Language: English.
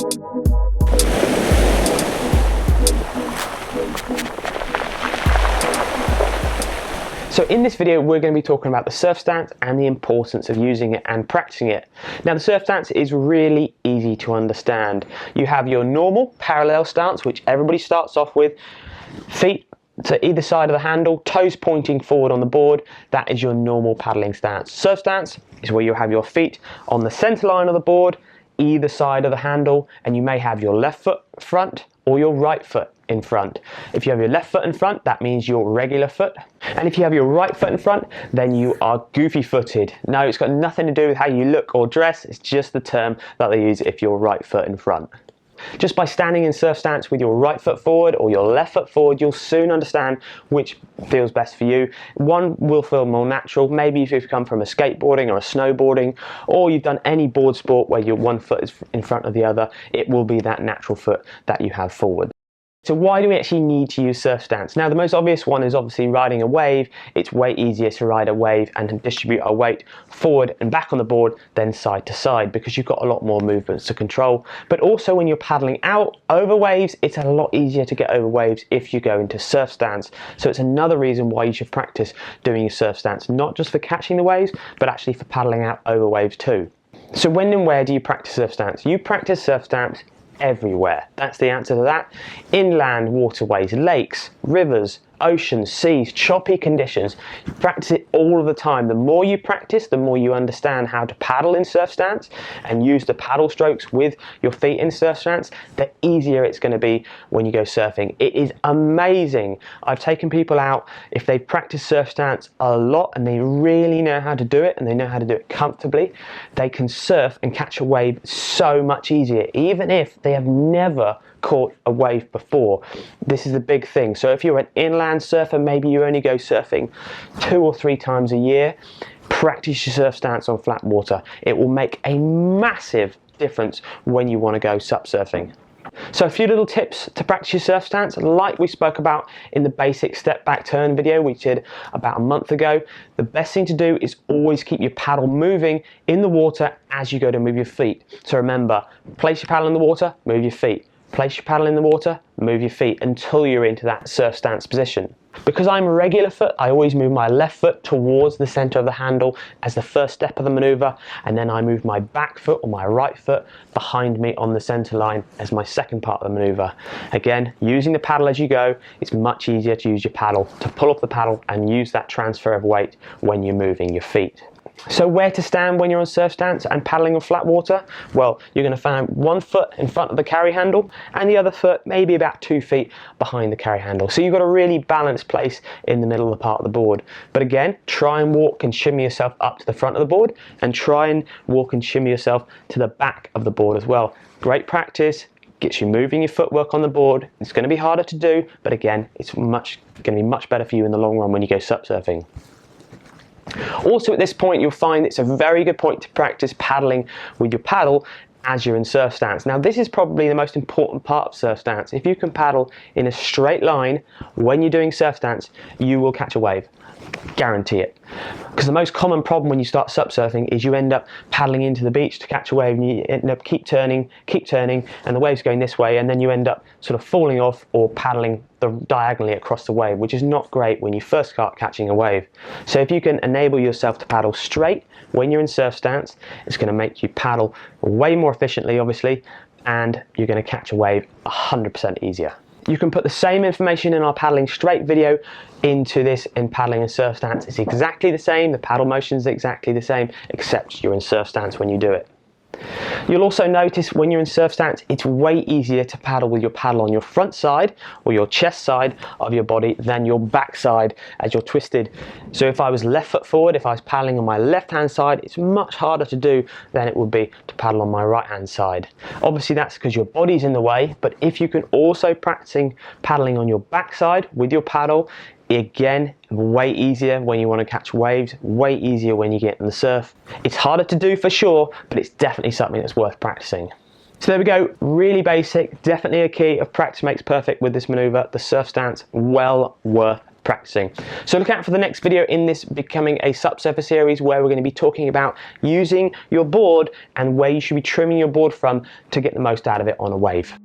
So in this video, we're going to be talking about the surf stance and the importance of using it and practicing it. Now, the surf stance is really easy to understand. You have your normal parallel stance, which everybody starts off with, feet to either side of the handle, toes pointing forward on the board. That is your normal paddling stance. Surf stance is where you have your feet on the center line of the board, either side of the handle, and you may have your left foot front or your right foot in front. If you have your left foot in front, that means your regular foot. And if you have your right foot in front, then you are goofy footed. No, it's got nothing to do with how you look or dress. It's just the term that they use if you're right foot in front. Just by standing in surf stance with your right foot forward or your left foot forward, you'll soon understand which feels best for you. One will feel more natural. Maybe if you've come from a skateboarding or a snowboarding, or you've done any board sport where your one foot is in front of the other, it will be that natural foot that you have forward. So why do we actually need to use surf stance? Now, the most obvious one is obviously riding a wave. It's way easier to ride a wave and to distribute our weight forward and back on the board than side to side, because you've got a lot more movements to control. But also when you're paddling out over waves, it's a lot easier to get over waves if you go into surf stance. So it's another reason why you should practice doing your surf stance, not just for catching the waves, but actually for paddling out over waves too. So when and where do you practice surf stance? You practice surf stance everywhere. That's the answer to that. Inland waterways, lakes, rivers, oceans, seas, choppy conditions. You practice it all of the time. The more you practice, the more you understand how to paddle in surf stance and use the paddle strokes with your feet in surf stance, the easier it's going to be when you go surfing. It is amazing. I've taken people out, if they practice surf stance a lot and they really know how to do it and they know how to do it comfortably, they can surf and catch a wave so much easier, even if they have never caught a wave before. This is the big thing. So if you're an inland surfer, maybe you only go surfing 2 or 3 times a year, practice your surf stance on flat water. It will make a massive difference when you want to go sup surfing. So a few little tips to practice your surf stance, like we spoke about in the basic step back turn video we did about a month ago. The best thing to do is always keep your paddle moving in the water as you go to move your feet. So remember, place your paddle in the water, move your feet. Place your paddle in the water, move your feet until you're into that surf stance position. Because I'm a regular foot, I always move my left foot towards the center of the handle as the first step of the maneuver, and then I move my back foot or my right foot behind me on the center line as my second part of the maneuver. Again, using the paddle as you go, it's much easier to use your paddle, to pull off the paddle and use that transfer of weight when you're moving your feet. So where to stand when you're on surf stance and paddling on flat water? Well, you're going to find one foot in front of the carry handle and the other foot maybe about 2 feet behind the carry handle. So you've got a really balanced place in the middle of the part of the board. But again, try and walk and shimmy yourself up to the front of the board, and try and walk and shimmy yourself to the back of the board as well. Great practice. Gets you moving your footwork on the board. It's going to be harder to do, but again, it's going to be much better for you in the long run when you go sup surfing. Also, at this point, you'll find it's a very good point to practice paddling with your paddle as you're in surf stance. Now, this is probably the most important part of surf stance. If you can paddle in a straight line when you're doing surf stance, you will catch a wave. Guarantee it. Because the most common problem when you start sup surfing is you end up paddling into the beach to catch a wave, and you end up keep turning, and the wave's going this way, and then you end up sort of falling off or paddling diagonally across the wave, which is not great when you first start catching a wave. So if you can enable yourself to paddle straight when you're in surf stance, it's going to make you paddle way more efficiently, obviously, and you're going to catch a wave 100% easier. You can put the same information in our paddling straight video into this in paddling and surf stance. It's exactly the same, the paddle motion is exactly the same, except you're in surf stance when you do it. You'll also notice when you're in surf stance, it's way easier to paddle with your paddle on your front side or your chest side of your body than your back side as you're twisted. So if I was left foot forward, if I was paddling on my left hand side, it's much harder to do than it would be to paddle on my right hand side. Obviously that's because your body's in the way, but if you can also practicing paddling on your back side with your paddle, again, way easier when you want to catch waves, way easier when you get in the surf. It's harder to do for sure, but it's definitely something that's worth practicing. So there we go, really basic, definitely a key of practice makes perfect with this maneuver, the surf stance, well worth practicing. So look out for the next video in this becoming a subsurface series, where we're going to be talking about using your board and where you should be trimming your board from to get the most out of it on a wave.